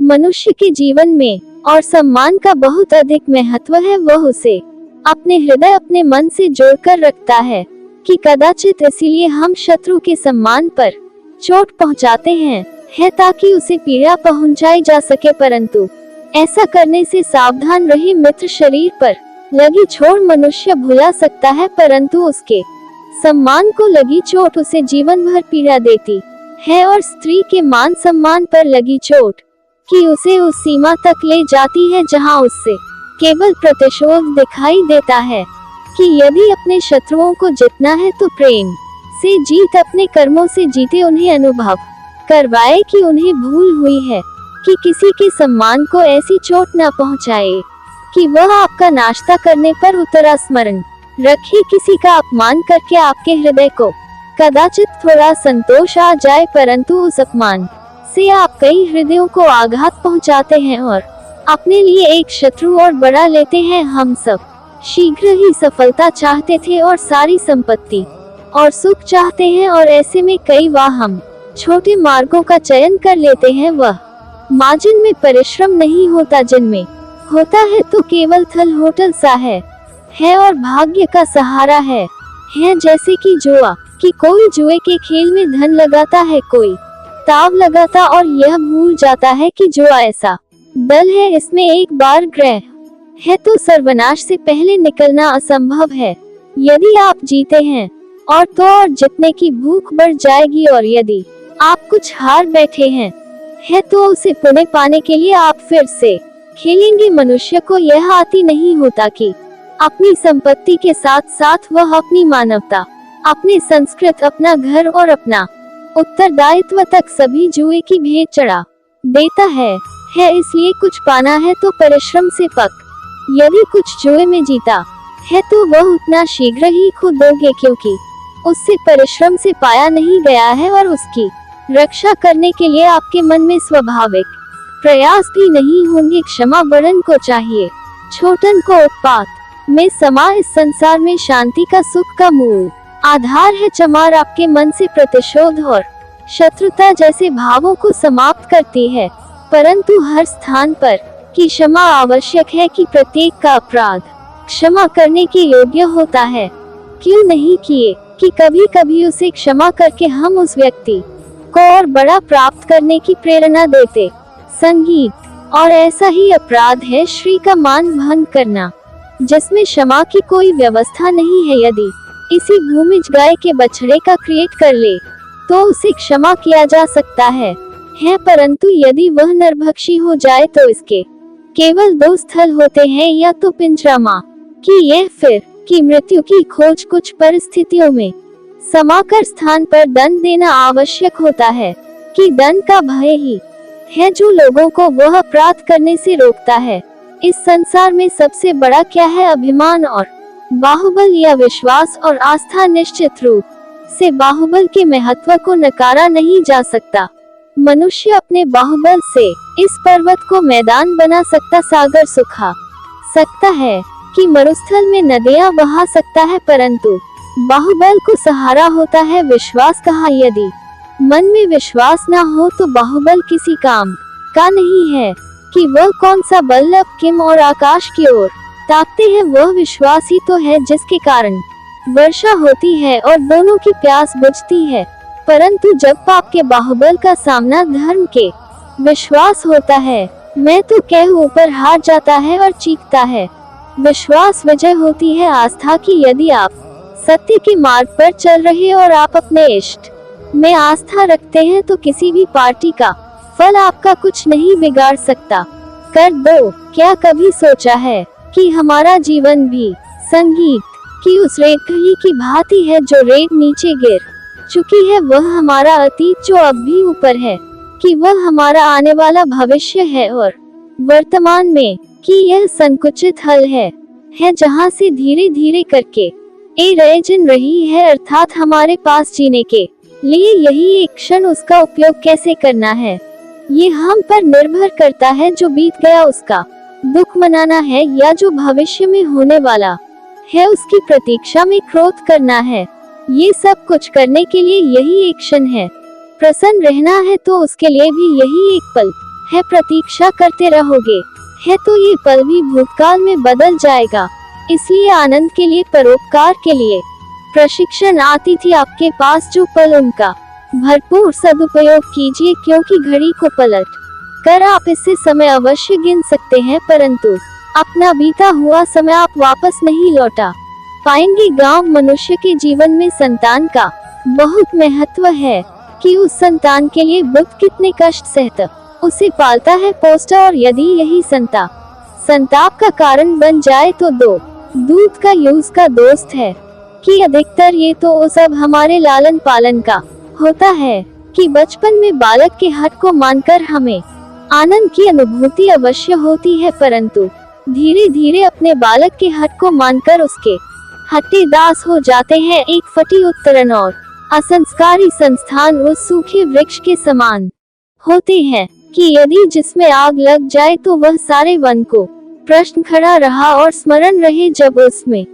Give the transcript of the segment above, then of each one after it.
मनुष्य के जीवन में और सम्मान का बहुत अधिक महत्व है। वह उसे अपने हृदय अपने मन से जोड़कर रखता है कि कदाचित इसीलिए हम शत्रु के सम्मान पर चोट पहुंचाते हैं ताकि उसे पीड़ा पहुंचाई जा सके, परंतु ऐसा करने से सावधान रहे मित्र। शरीर पर लगी चोट मनुष्य भुला सकता है, परंतु उसके सम्मान को लगी चोट उसे जीवन भर पीड़ा देती है। और स्त्री के मान सम्मान पर लगी चोट कि उसे उस सीमा तक ले जाती है जहां उससे केवल प्रतिशोध दिखाई देता है कि यदि अपने शत्रुओं को जीतना है तो प्रेम से जीत, अपने कर्मों से जीते, उन्हें अनुभव करवाए कि उन्हें भूल हुई है, कि किसी के सम्मान को ऐसी चोट न पहुंचाए कि वह आपका नाश्ता करने पर उतरा स्मरण रखे, किसी का अपमान करके आपके हृदय को कदाचित थोड़ा संतोष आ जाए, परंतु उस अपमान से आप कई हृदयों को आघात पहुंचाते हैं और अपने लिए एक शत्रु और बढ़ा लेते हैं। हम सब शीघ्र ही सफलता चाहते थे और सारी संपत्ति और सुख चाहते हैं, और ऐसे में कई बार हम छोटे मार्गों का चयन कर लेते हैं, वह मार्जिन में परिश्रम नहीं होता, जिनमें होता है तो केवल थल होटल सा है और भाग्य का सहारा है जैसे कि जुआ, कि कोई जुए के खेल में धन लगाता है, कोई ताव लगाता और यह भूल जाता है कि जुआ ऐसा दल है, इसमें एक बार ग्रह है तो सर्वनाश से पहले निकलना असंभव है। यदि आप जीते हैं और तो और जितने की भूख बढ़ जाएगी, और यदि आप कुछ हार बैठे हैं तो उसे पुण्य पाने के लिए आप फिर से खेलेंगे। मनुष्य को यह आती नहीं होता कि अपनी संपत्ति के साथ साथ वह अपनी मानवता, अपनी संस्कृत, अपना घर और अपना उत्तरदायित्व तक सभी जुए की भेंट चढ़ा देता है। इसलिए कुछ पाना है तो परिश्रम से पक, यदि कुछ जुए में जीता है तो वह उतना शीघ्र ही खो दोगे, क्योंकि उससे परिश्रम से पाया नहीं गया है, और उसकी रक्षा करने के लिए आपके मन में स्वाभाविक प्रयास भी नहीं होंगे। क्षमा बड़न को चाहिए, छोटन को उत्पात में समा। इस संसार में शांति का, सुख का मूल आधार है चमार। आपके मन से प्रतिशोध और शत्रुता जैसे भावों को समाप्त करती है, परंतु हर स्थान पर की क्षमा आवश्यक है कि प्रत्येक का अपराध क्षमा करने के योग्य होता है। क्यों नहीं किए कि कभी कभी उसे क्षमा करके हम उस व्यक्ति को और बड़ा प्राप्त करने की प्रेरणा देते। संगीत और ऐसा ही अपराध है श्री का मान भंग करना, जिसमें क्षमा की कोई व्यवस्था नहीं है। यदि इसी भूमिज गाय के बछड़े का क्रिएट कर ले तो उसे क्षमा किया जा सकता है, परंतु यदि वह नरभक्षी हो जाए तो इसके केवल दो स्थल होते हैं, या तो पिंजरा मां की यह फिर की मृत्यु की खोज। कुछ परिस्थितियों में समाकर स्थान पर दंड देना आवश्यक होता है, कि दंड का भय ही है जो लोगों को वह अपराध करने से रोकता है। इस संसार में सबसे बड़ा क्या है? अभिमान और बाहुबल, या विश्वास और आस्था। निश्चित रूप से बाहुबल के महत्व को नकारा नहीं जा सकता। मनुष्य अपने बाहुबल से इस पर्वत को मैदान बना सकता, सागर सुखा सकता है, कि मरुस्थल में नदियां बहा सकता है, परंतु बाहुबल को सहारा होता है विश्वास कहा। यदि मन में विश्वास ना हो तो बाहुबल किसी काम का नहीं है, कि वह कौन सा बल अब किम और आकाश की ओर ताकते हैं। वह विश्वास ही तो है जिसके कारण वर्षा होती है और दोनों की प्यास बुझती है। परंतु जब पाप के बाहुबल का सामना धर्म के विश्वास होता है, मैं तो कह ऊपर हार जाता है और चीखता है। विश्वास विजय होती है आस्था की। यदि आप सत्य के मार्ग पर चल रहे और आप अपने इष्ट में आस्था रखते हैं तो किसी भी पार्टी का फल आपका कुछ नहीं बिगाड़ सकता। कर दो। क्या कभी सोचा है कि हमारा जीवन भी संगीत की उस रेखी की भांति है जो रेत नीचे गिर चुकी है। वह हमारा अतीत जो अब भी ऊपर है, कि वह हमारा आने वाला भविष्य है, और वर्तमान में कि यह संकुचित हल है जहां से धीरे धीरे करके रयजन रही है, अर्थात हमारे पास जीने के लिए यही एक क्षण, उसका उपयोग कैसे करना है ये हम पर निर्भर करता है। जो बीत गया उसका दुख मनाना है, या जो भविष्य में होने वाला है उसकी प्रतीक्षा में क्रोध करना है। ये सब कुछ करने के लिए यही एक क्षण है। प्रसन्न रहना है तो उसके लिए भी यही एक पल है प्रतीक्षा करते रहोगे, है तो ये पल भी भूतकाल में बदल जाएगा। इसलिए आनंद के लिए, परोपकार के लिए प्रशिक्षण आती थी आपके पास जो पल, उनका भरपूर सदुपयोग कीजिए, क्योंकि घड़ी को पलट कर आप इससे समय अवश्य गिन सकते हैं, परंतु अपना बीता हुआ समय आप वापस नहीं लौटा पाएंगे। गांव मनुष्य के जीवन में संतान का बहुत महत्व है कि उस संतान के लिए बुद्ध कितने कष्ट सहता, उसे पालता है, पोसता, और यदि यही संताप का कारण बन जाए तो दूध का यूज का दोस्त है कि अधिकतर ये तो सब हमारे लालन पालन का होता है कि बचपन में बालक के हट को मानकर हमें आनंद की अनुभूति अवश्य होती है, परंतु धीरे धीरे अपने बालक के हट को मानकर उसके हट्टे दास हो जाते हैं। एक फटी उत्तरण और असंस्कारी संस्थान उस सूखे वृक्ष के समान होते हैं कि यदि जिसमें आग लग जाए तो वह सारे वन को प्रश्न खड़ा रहा और स्मरण रहे, जब उसमें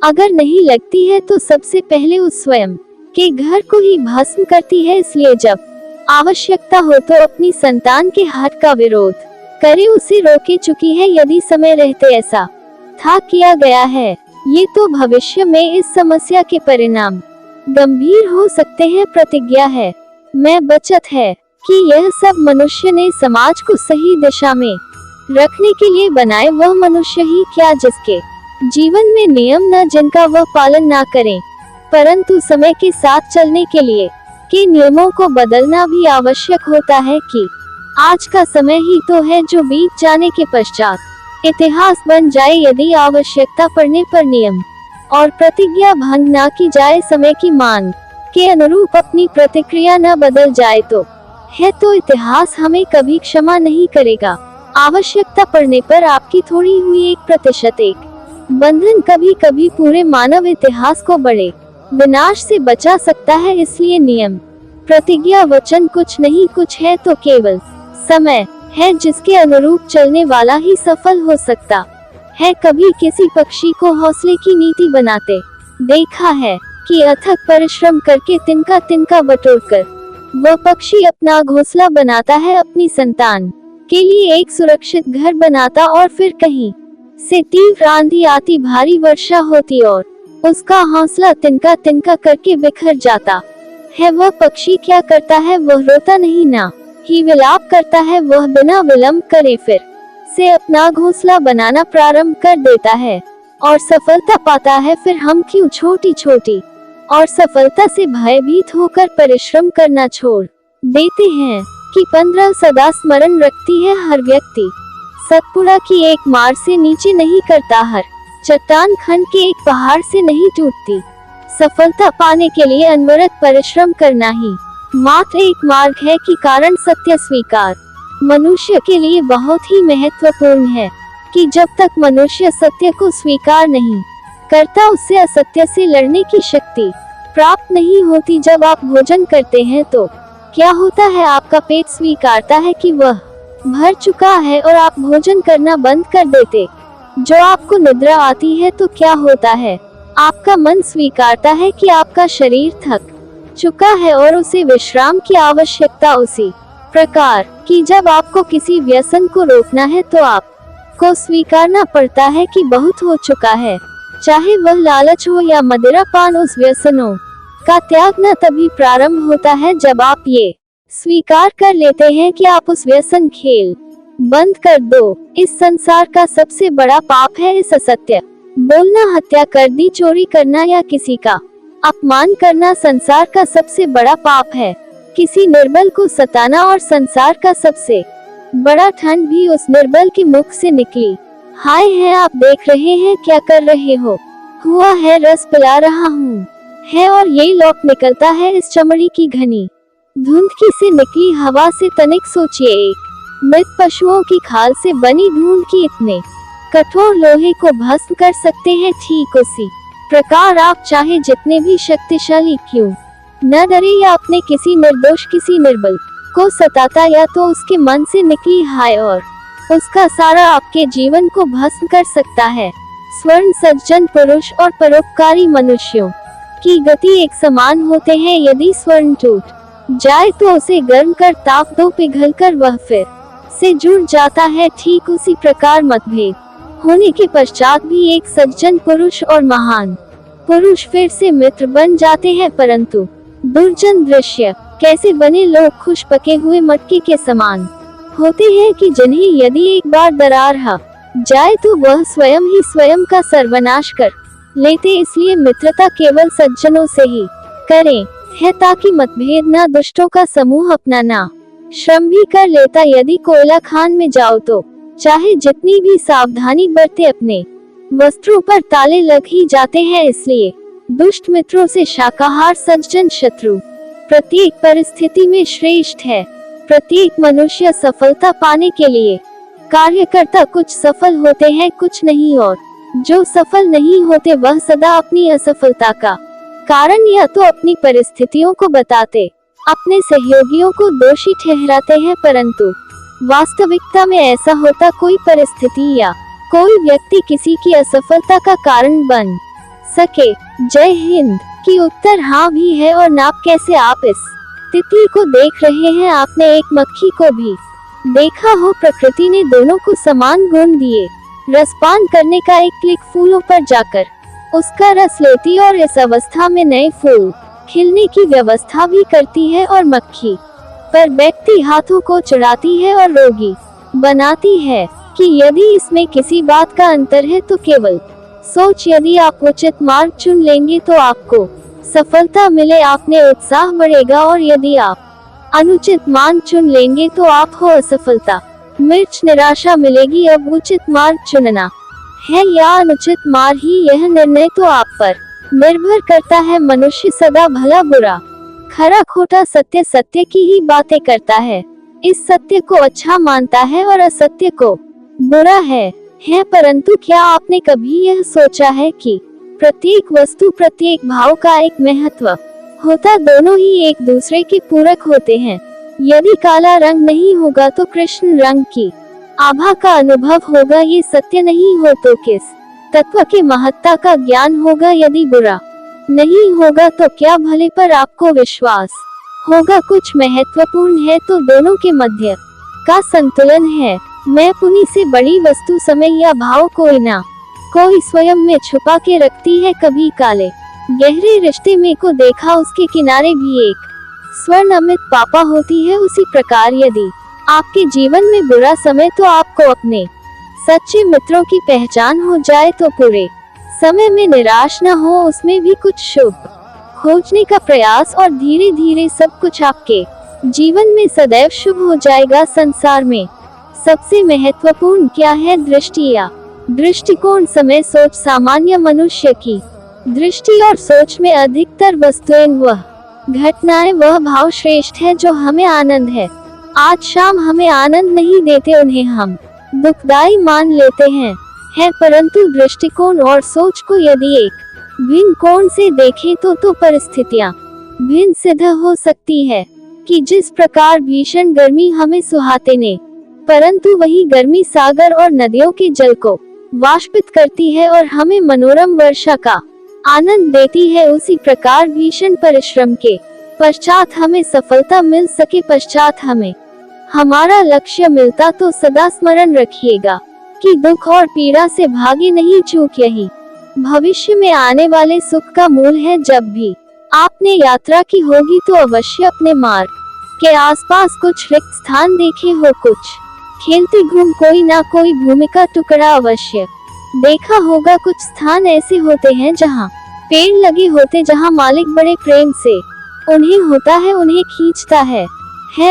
अगर नहीं लगती है तो सबसे पहले उस स्वयं के घर को ही भस्म करती है। इसलिए जब आवश्यकता हो तो अपनी संतान के हट का विरोध करे, उसे रोके चुकी है। यदि समय रहते ऐसा था किया गया है, ये तो भविष्य में इस समस्या के परिणाम गंभीर हो सकते हैं। प्रतिज्ञा है, मैं बचत है कि यह सब मनुष्य ने समाज को सही दिशा में रखने के लिए बनाए, वह मनुष्य ही क्या जिसके जीवन में नियम न जिनका वह पालन ना करें, परंतु समय के साथ चलने के लिए के नियमों को बदलना भी आवश्यक होता है कि आज का समय ही तो है जो बीत जाने के पश्चात इतिहास बन जाए। यदि आवश्यकता पड़ने पर नियम और प्रतिज्ञा भंग ना की जाए, समय की मांग के अनुरूप अपनी प्रतिक्रिया न बदल जाए तो इतिहास हमें कभी क्षमा नहीं करेगा। आवश्यकता पड़ने पर आपकी थोड़ी हुई 1% एक बंधन कभी कभी पूरे मानव इतिहास को बड़े विनाश से बचा सकता है। इसलिए नियम, प्रतिज्ञा, वचन कुछ नहीं कुछ है तो केवल समय है जिसके अनुरूप चलने वाला ही सफल हो सकता है। कभी किसी पक्षी को हौसले की नीति बनाते देखा है कि अथक परिश्रम करके तिनका तिनका बटोरकर वह पक्षी अपना घोंसला बनाता है, अपनी संतान के लिए एक सुरक्षित घर बनाता, और फिर कहीं से तीव्र आंधी आती, भारी वर्षा होती और उसका हौसला तिनका तिनका करके बिखर जाता है। वह पक्षी क्या करता है, वह रोता नहीं ना ही विलाप करता है, वह बिना विलंब करे फिर से अपना घोंसला बनाना प्रारंभ कर देता है और सफलता पाता है। फिर हम क्यों छोटी छोटी और सफलता से भयभीत होकर परिश्रम करना छोड़ देते हैं कि 15 सदा स्मरण रखती है हर व्यक्ति, सतपुड़ा की एक मार से नीचे नहीं करता, हर चट्टान खंड के एक पहाड़ से नहीं टूटती। सफलता पाने के लिए अनवरत परिश्रम करना ही मात्र एक मार्ग है कि कारण सत्य स्वीकार मनुष्य के लिए बहुत ही महत्वपूर्ण है कि जब तक मनुष्य सत्य को स्वीकार नहीं करता, उससे असत्य से लड़ने की शक्ति प्राप्त नहीं होती। जब आप भोजन करते हैं तो क्या होता है, आपका पेट स्वीकारता है कि वह भर चुका है और आप भोजन करना बंद कर देते। जो आपको निद्रा आती है तो क्या होता है, आपका मन स्वीकारता है कि आपका शरीर थक चुका है और उसे विश्राम की आवश्यकता उसी प्रकार कि जब आपको किसी व्यसन को रोकना है तो आपको स्वीकारना पड़ता है कि बहुत हो चुका है, चाहे वह लालच हो या मदिरा पान। उस व्यसनों का त्याग न तभी प्रारंभ होता है जब आप ये स्वीकार कर लेते हैं कि आप उस व्यसन खेल बंद कर दो। इस संसार का सबसे बड़ा पाप है इस असत्य बोलना, हत्या कर दी, चोरी करना या किसी का अपमान करना संसार का सबसे बड़ा पाप है। किसी निर्बल को सताना और संसार का सबसे बड़ा ठंड भी उस निर्बल के मुख से निकली। हाय है, आप देख रहे हैं क्या कर रहे हो, हुआ है रस पिला रहा हूँ है, और ये लौट निकलता है इस चमड़ी की घनी धुंध की से निकली हवा से। तनिक सोचिए, एक मृत पशुओं की खाल से बनी ढूंढ की इतने कठोर लोहे को भस्म कर सकते हैं। ठीक उसी प्रकार आप चाहे जितने भी शक्तिशाली क्यों न डरे या अपने किसी निर्दोष किसी निर्बल को सताता या तो उसके मन से निकली हाय और उसका सारा आपके जीवन को भस्म कर सकता है। स्वर्ण सज्जन पुरुष और परोपकारी मनुष्यों की गति एक समान होते हैं। यदि स्वर्ण टूट जाए तो उसे गर्म कर ताप दो, पिघलकर वह फिर से जुड़ जाता है, ठीक उसी प्रकार मतभेद होने के पश्चात भी एक सज्जन पुरुष और महान पुरुष फिर से मित्र बन जाते हैं। परंतु दुर्जन दृश्य कैसे बने लोग खुश पके हुए मटके के समान होते हैं कि जिन्हें यदि एक बार दरार जाए तो वह स्वयं ही स्वयं का सर्वनाश कर लेते। इसलिए मित्रता केवल सज्जनों से ही करें है, ताकि मतभेद ना दुष्टों का समूह अपना ना श्रम भी कर लेता। यदि कोयला खान में जाओ तो चाहे जितनी भी सावधानी बरते अपने वस्त्रों पर ताले लग ही जाते हैं। इसलिए दुष्ट मित्रों से शाकाहार सज्जन शत्रु प्रत्येक परिस्थिति में श्रेष्ठ है। प्रत्येक मनुष्य सफलता पाने के लिए कार्य करता, कुछ सफल होते हैं कुछ नहीं, और जो सफल नहीं होते वह सदा अपनी असफलता का कारण या तो अपनी परिस्थितियों को बताते, अपने सहयोगियों को दोषी ठहराते हैं। परंतु वास्तविकता में ऐसा होता कोई परिस्थिति या कोई व्यक्ति किसी की असफलता का कारण बन सके। जय हिंद। की उत्तर हाँ भी है। और नाप कैसे आप इस तितली को देख रहे हैं, आपने एक मक्खी को भी देखा हो। प्रकृति ने दोनों को समान गुण दिए। रसपान करने का एक क्लिक फूलों पर जाकर उसका रस लेती और इस अवस्था में नए फूल खिलने की व्यवस्था भी करती है, और मक्खी पर बैठती हाथों को चढ़ाती है और रोगी बनाती है। कि यदि इसमें किसी बात का अंतर है तो केवल सोच, यदि आप उचित मार्ग चुन लेंगे तो आपको सफलता मिले, आपने उत्साह बढ़ेगा, और यदि आप अनुचित मार्ग चुन लेंगे तो आप हो असफलता, मिर्च निराशा मिलेगी। अब उचित मार्ग चुनना है या अनुचित मार्ग ही, यह निर्णय तो आप पर निर्भर करता है। मनुष्य सदा भला बुरा, खरा खोटा, सत्य सत्य की ही बातें करता है। इस सत्य को अच्छा मानता है और असत्य को बुरा है। परंतु क्या आपने कभी यह सोचा है कि प्रत्येक वस्तु प्रत्येक भाव का एक महत्व होता, दोनों ही एक दूसरे के पूरक होते हैं। यदि काला रंग नहीं होगा तो कृष्ण रंग की आभा का अनुभव होगा। ये सत्य नहीं हो तो किस तत्व के महत्ता का ज्ञान होगा। यदि बुरा नहीं होगा तो क्या भले पर आपको विश्वास होगा। कुछ महत्वपूर्ण है तो दोनों के मध्य का संतुलन है। मैं पुनि से बड़ी वस्तु समय या भाव कोई ना कोई स्वयं में छुपा के रखती है। कभी काले गहरे रिश्ते में को देखा, उसके किनारे भी एक स्वर्ण अमित पापा होती है। उसी प्रकार यदि आपके जीवन में बुरा समय तो आपको अपने सच्चे मित्रों की पहचान हो जाए तो पूरे समय में निराश न हो, उसमें भी कुछ शुभ खोजने का प्रयास, और धीरे धीरे सब कुछ आपके जीवन में सदैव शुभ हो जाएगा। संसार में सबसे महत्वपूर्ण क्या है? दृष्टि या दृष्टिकोण। समय सोच सामान्य मनुष्य की दृष्टि और सोच में अधिकतर वस्तुएं वह घटनाएं वह भाव श्रेष्ठ है जो हमें आनंद है। आज शाम हमें आनंद नहीं देते, उन्हें हम दुखदाई मान लेते हैं। परंतु दृष्टिकोण और सोच को यदि एक भिन्न कोण से देखें तो परिस्थितियां भिन्न सिद्ध हो सकती है। कि जिस प्रकार भीषण गर्मी हमें सुहाते ने, परंतु वही गर्मी सागर और नदियों के जल को वाष्पित करती है और हमें मनोरम वर्षा का आनंद देती है, उसी प्रकार भीषण परिश्रम के पश्चात हमें सफलता मिल सके, पश्चात हमें हमारा लक्ष्य मिलता तो सदा स्मरण रखिएगा कि दुख और पीड़ा से भागे नहीं, चूक यही भविष्य में आने वाले सुख का मूल है। जब भी आपने यात्रा की होगी तो अवश्य अपने मार्ग के आसपास कुछ रिक्त स्थान देखे हो, कुछ खेलते घूम कोई ना कोई भूमिका टुकड़ा अवश्य देखा होगा। कुछ स्थान ऐसे होते हैं जहाँ पेड़ लगे होते, जहाँ मालिक बड़े प्रेम से उन्हें होता है, उन्हें खींचता है।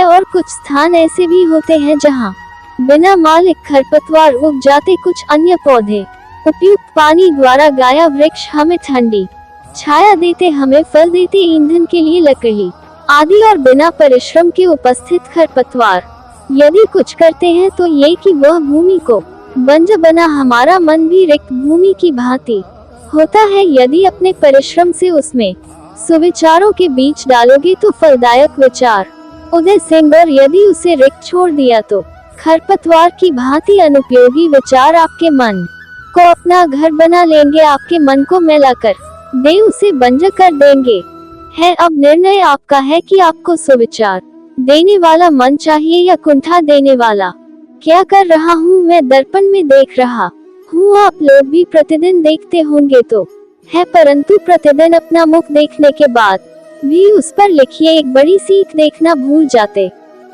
और कुछ स्थान ऐसे भी होते हैं जहाँ बिना मालिक खरपतवार उग जाते। कुछ अन्य पौधे उपयुक्त पानी द्वारा गाया वृक्ष हमें ठंडी छाया देते, हमें फल देते, ईंधन के लिए लकड़ी आदि, और बिना परिश्रम के उपस्थित खरपतवार यदि कुछ करते हैं तो ये कि वह भूमि को बंजर बना। हमारा मन भी रिक्त भूमि की भांति होता है, यदि अपने परिश्रम से उसमें सुविचारों के बीच डालोगे तो फलदायक विचार उदय सिंह, और यदि उसे रिक्त छोड़ दिया तो खरपतवार की भांति अनुपयोगी विचार आपके मन को अपना घर बना लेंगे, आपके मन को मैला कर दे उसे बंजर कर देंगे। अब निर्णय आपका है कि आपको सुविचार देने वाला मन चाहिए या कुंठा देने वाला क्या कर रहा हूँ मैं दर्पण में देख रहा हूँ। आप लोग भी प्रतिदिन देखते होंगे तो है, परंतु प्रतिदिन अपना मुख देखने के बाद भी उस पर लिखिए एक बड़ी सीख देखना भूल जाते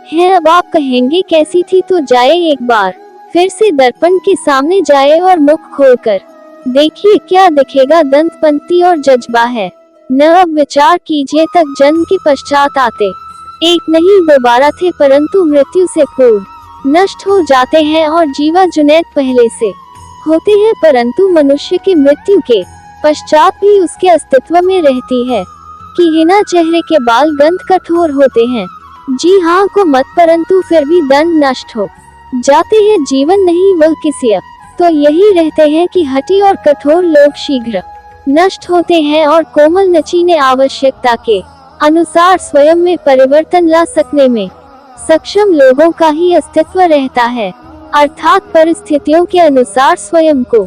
हैं। अब आप कहेंगे कैसी थी, तो जाए एक बार फिर से दर्पण के सामने जाए और मुख खोलकर देखिए क्या दिखेगा। दंत पंक्ति और जज्बा है न, अब विचार कीजिए तक जन्म के पश्चात आते एक नहीं दोबारा थे, परंतु मृत्यु से पूर्व नष्ट हो जाते हैं और जीवा जुनैद पहले से होते हैं, परंतु मनुष्य की मृत्यु के पश्चात भी उसके अस्तित्व में रहती है कि हिना चेहरे के बाल गंध कठोर होते हैं। जी हाँ को मत, परंतु फिर भी दंड नष्ट हो जाते हैं। जीवन नहीं वह किसी तो यही रहते हैं कि हठी और कठोर लोग शीघ्र नष्ट होते हैं और कोमल नचीने आवश्यकता के अनुसार स्वयं में परिवर्तन ला सकने में सक्षम लोगों का ही अस्तित्व रहता है। अर्थात परिस्थितियों के अनुसार स्वयं को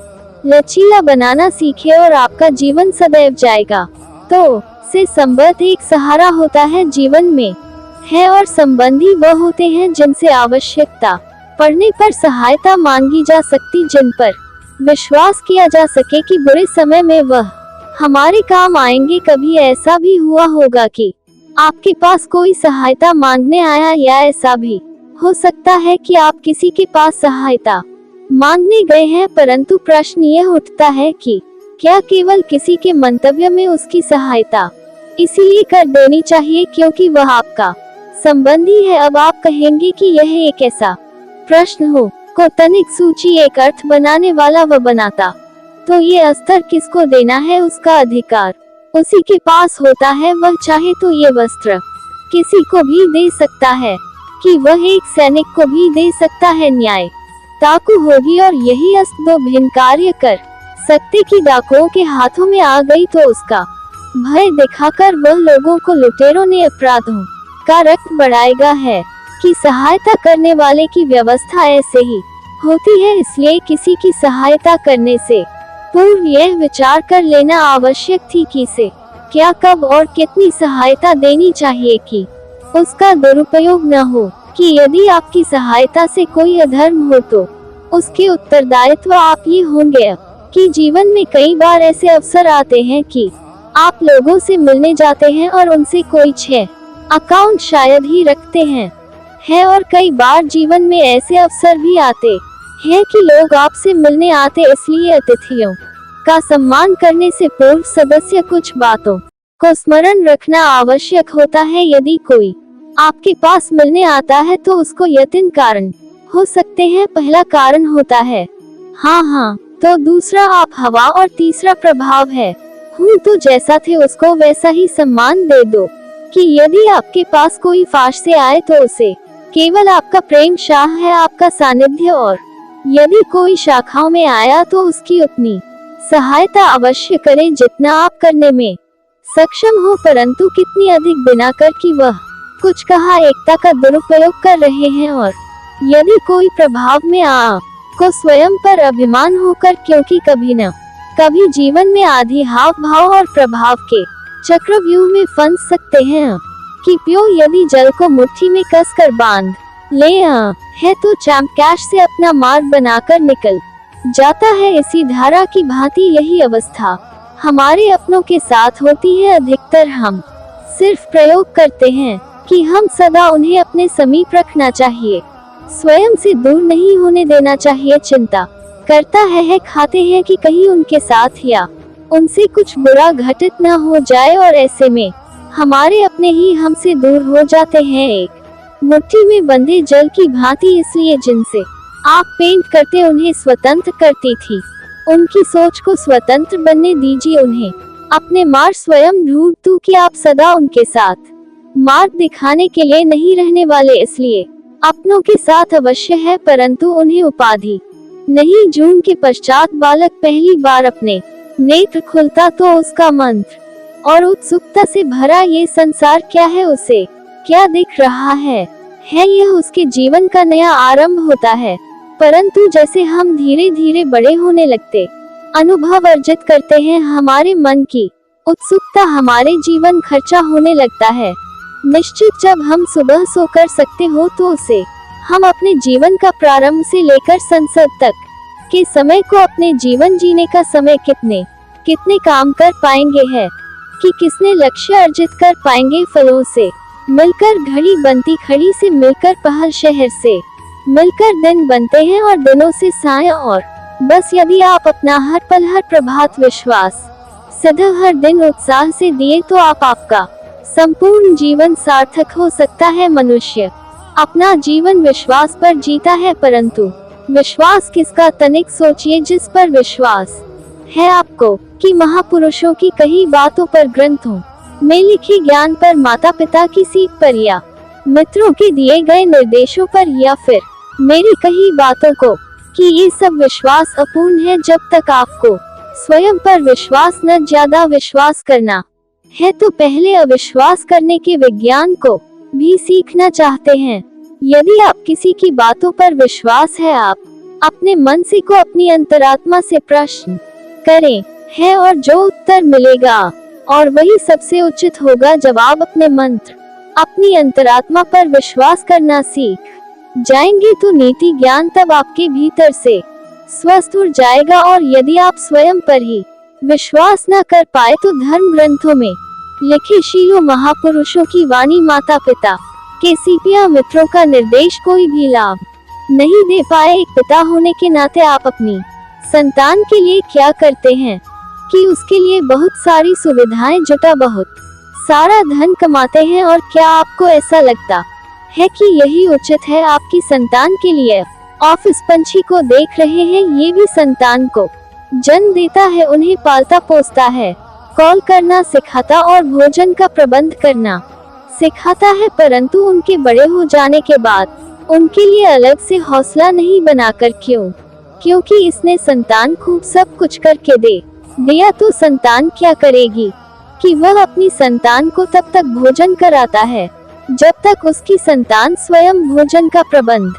लचीला बनाना सीखे और आपका जीवन सदैव जाएगा। तो से संबद्ध एक सहारा होता है जीवन में है, और संबंधी वह होते हैं जिनसे आवश्यकता पड़ने पर सहायता मांगी जा सकती, जिन पर विश्वास किया जा सके कि बुरे समय में वह हमारे काम आएंगे। कभी ऐसा भी हुआ होगा कि आपके पास कोई सहायता मांगने आया, या ऐसा भी हो सकता है कि आप किसी के पास सहायता मांगने गए हैं, परंतु प्रश्न यह उठता है कि क्या केवल किसी के मंतव्य में उसकी सहायता इसीलिए कर देनी चाहिए क्योंकि वह आपका संबंधी है। अब आप कहेंगे कि यह एक ऐसा प्रश्न हो को तनिक सूची एक अर्थ बनाने वाला वह बनाता, तो ये अस्तर किसको देना है उसका अधिकार उसी के पास होता है। वह चाहे तो ये वस्त्र किसी को भी दे सकता है कि वह एक सैनिक को भी दे सकता है। न्याय ताकू होगी और यही अस्त्र दो भिन्न कार्य कर सकते कि डाकुओं के हाथों में आ गई तो उसका भय दिखाकर वह लोगों को लुटेरों ने अपराधों का रक्त बढ़ाएगा है कि सहायता करने वाले की व्यवस्था ऐसे ही होती है। इसलिए किसी की सहायता करने से पूर्व यह विचार कर लेना आवश्यक थी कि से क्या कब और कितनी सहायता देनी चाहिए कि उसका दुरुपयोग न हो, कि यदि आपकी सहायता से कोई अधर्म हो तो उसके उत्तरदायित्व आप ये होंगे कि जीवन में कई बार ऐसे अवसर आते हैं कि आप लोगों से मिलने जाते हैं और उनसे कोई छह अकाउंट शायद ही रखते हैं और कई बार जीवन में ऐसे अवसर भी आते हैं कि लोग आपसे मिलने आते, इसलिए अतिथियों का सम्मान करने से पूर्व सदस्य कुछ बातों को स्मरण रखना आवश्यक होता है। यदि कोई आपके पास मिलने आता है तो उसको यतिन कारण हो सकते हैं। पहला कारण होता है हाँ, तो दूसरा आप हवा, और तीसरा प्रभाव है हूँ तो जैसा थे उसको वैसा ही सम्मान दे दो, कि यदि आपके पास कोई फाश से आए तो उसे केवल आपका प्रेम शाह है, आपका सानिध्य, और यदि कोई शाखाओं में आया तो उसकी उतनी सहायता अवश्य करें जितना आप करने में सक्षम हो, परंतु कितनी अधिक बिना कर कि वह कुछ कहा एकता का दुरुपयोग कर रहे हैं। और यदि कोई प्रभाव में आ को स्वयं पर अभिमान होकर, क्योंकि कभी न कभी जीवन में आधी हाव भाव और प्रभाव के चक्रव्यूह में फंस सकते हैं कि प्यो यदि जल को मुट्ठी में कसकर बांध ले है तो चैंपकैश से अपना मार्ग बनाकर निकल जाता है। इसी धारा की भांति यही अवस्था हमारे अपनों के साथ होती है। अधिकतर हम सिर्फ प्रयोग करते हैं कि हम सदा उन्हें अपने समीप रखना चाहिए, स्वयं से दूर नहीं होने देना चाहिए। चिंता करता है खाते हैं कि कहीं उनके साथ या उनसे कुछ बुरा घटित न हो जाए, और ऐसे में हमारे अपने ही हमसे दूर हो जाते हैं एक मुट्ठी में बंधे जल की भांति। इसलिए जिनसे आप पेंट करते उन्हें स्वतंत्र करती थी, उनकी सोच को स्वतंत्र बनने दीजिए। उन्हें अपने मार्ग स्वयं ढूंढ दो कि आप सदा उनके साथ मार्ग दिखाने के लिए नहीं रहने वाले, इसलिए अपनों के साथ अवश्य है परंतु उन्हें उपाधि नहीं। जून के पश्चात बालक पहली बार अपने नेत्र खुलता तो उसका मंत्र और उत्सुकता से भरा ये संसार क्या है, उसे क्या दिख रहा है यह उसके जीवन का नया आरंभ होता है। परंतु जैसे हम धीरे धीरे बड़े होने लगते, अनुभव अर्जित करते हैं, हमारे मन की उत्सुकता हमारे जीवन खर्चा होने लगता है। निश्चित जब हम सुबह सो कर सकते हो तो उसे हम अपने जीवन का प्रारंभ से लेकर संसद तक के समय को अपने जीवन जीने का समय कितने काम कर पाएंगे है कि किसने लक्ष्य अर्जित कर पाएंगे फलों से मिलकर घड़ी बनती खड़ी से मिलकर पहल शहर से मिलकर दिन बनते हैं और दिनों से साया और बस यदि आप अपना हर पल हर प्रभात विश्वास सदा हर दिन उत्साह से दिए तो आपका संपूर्ण जीवन सार्थक हो सकता है। मनुष्य अपना जीवन विश्वास पर जीता है, परंतु विश्वास किसका तनिक सोचिए। जिस पर विश्वास है आपको कि महापुरुषों की कही बातों पर, ग्रंथों में लिखी ज्ञान पर, माता पिता की सीख पर या मित्रों के दिए गए निर्देशों पर या फिर मेरी कही बातों को, कि ये सब विश्वास अपूर्ण है जब तक आपको स्वयं पर विश्वास न ज्यादा विश्वास करना है तो पहले अविश्वास करने के विज्ञान को भी सीखना चाहते हैं। यदि आप किसी की बातों पर विश्वास है, आप अपने मन से को अपनी अंतरात्मा से प्रश्न करें है और जो उत्तर मिलेगा और वही सबसे उचित होगा। जब आप अपने मंत्र अपनी अंतरात्मा पर विश्वास करना सीख जाएंगे तो नीति ज्ञान तब आपके भीतर से स्वस्थ हो जाएगा। और यदि आप स्वयं पर ही विश्वास न कर पाए तो धर्म ग्रंथों में लिखे शीलों महापुरुषों की वाणी, माता पिता के सीपिया मित्रों का निर्देश कोई भी लाभ नहीं दे पाए। एक पिता होने के नाते आप अपनी संतान के लिए क्या करते हैं कि उसके लिए बहुत सारी सुविधाएं जुटा बहुत सारा धन कमाते हैं, और क्या आपको ऐसा लगता है कि यही उचित है आपकी संतान के लिए? ऑफिस पंछी को देख रहे हैं, ये भी संतान को जन्म देता है, उन्हें पालता पोसता है, कॉल करना सिखाता और भोजन का प्रबंध करना सिखाता है, परंतु उनके बड़े हो जाने के बाद उनके लिए अलग से हौसला नहीं बनाकर क्योंकि इसने संतान खूब सब कुछ करके दे दिया तो संतान क्या करेगी कि वह अपनी संतान को तब तक भोजन कराता है जब तक उसकी संतान स्वयं भोजन का प्रबंध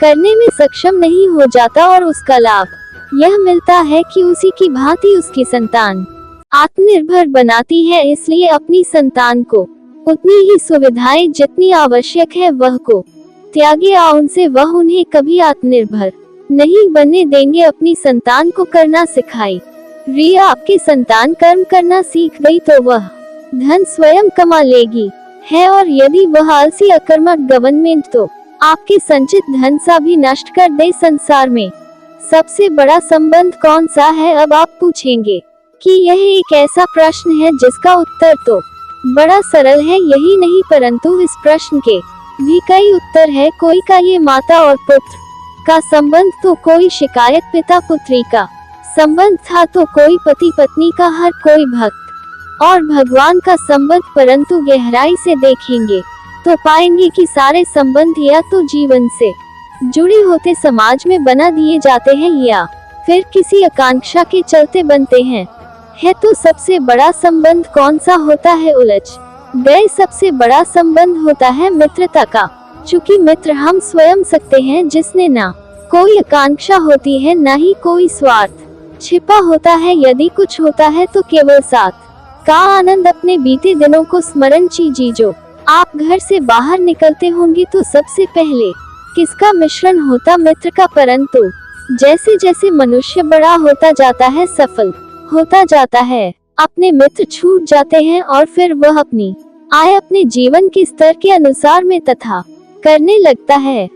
करने में सक्षम नहीं हो जाता, और उसका लाभ यह मिलता है कि उसी की भांति उसकी संतान आत्मनिर्भर बनाती है। इसलिए अपनी संतान को उतनी ही सुविधाएं जितनी आवश्यक है वह को त्यागे, उनसे वह उन्हें कभी आत्मनिर्भर नहीं बनने देंगे। अपनी संतान को करना सिखाई रिया आपकी संतान कर्म करना सीख गई तो वह धन स्वयं कमा लेगी है, और यदि वह आलसी अकर्मक गवर्नमेंट तो आपके संचित धन सा भी नष्ट कर दे। संसार में सबसे बड़ा संबंध कौन सा है? अब आप पूछेंगे कि यह एक ऐसा प्रश्न है जिसका उत्तर तो बड़ा सरल है, यही नहीं परंतु इस प्रश्न के भी कई उत्तर है। कोई का ये माता और पुत्र का संबंध तो कोई शिकायत पिता पुत्री का संबंध था, तो कोई पति पत्नी का, हर कोई भक्त और भगवान का संबंध। परंतु गहराई से देखेंगे तो पाएंगे कि सारे संबंध या तो जीवन से जुड़े होते समाज में बना दिए जाते हैं या फिर किसी आकांक्षा के चलते बनते हैं। है तो सबसे बड़ा संबंध कौन सा होता है? उलझ गए सबसे बड़ा संबंध होता है मित्रता का, चूंकि मित्र हम स्वयं सकते हैं जिसने ना कोई आकांक्षा होती है ना ही कोई स्वार्थ छिपा होता है। यदि कुछ होता है तो केवल साथ का आनंद, अपने बीते दिनों को स्मरण कीजिए। जो आप घर से बाहर निकलते होंगे तो सबसे पहले किसका मिश्रण होता? मित्र का। परंतु जैसे जैसे मनुष्य बड़ा होता जाता है, सफल होता जाता है, अपने मित्र छूट जाते हैं और फिर वह अपनी आय अपने जीवन के स्तर के अनुसार में तथा करने लगता है।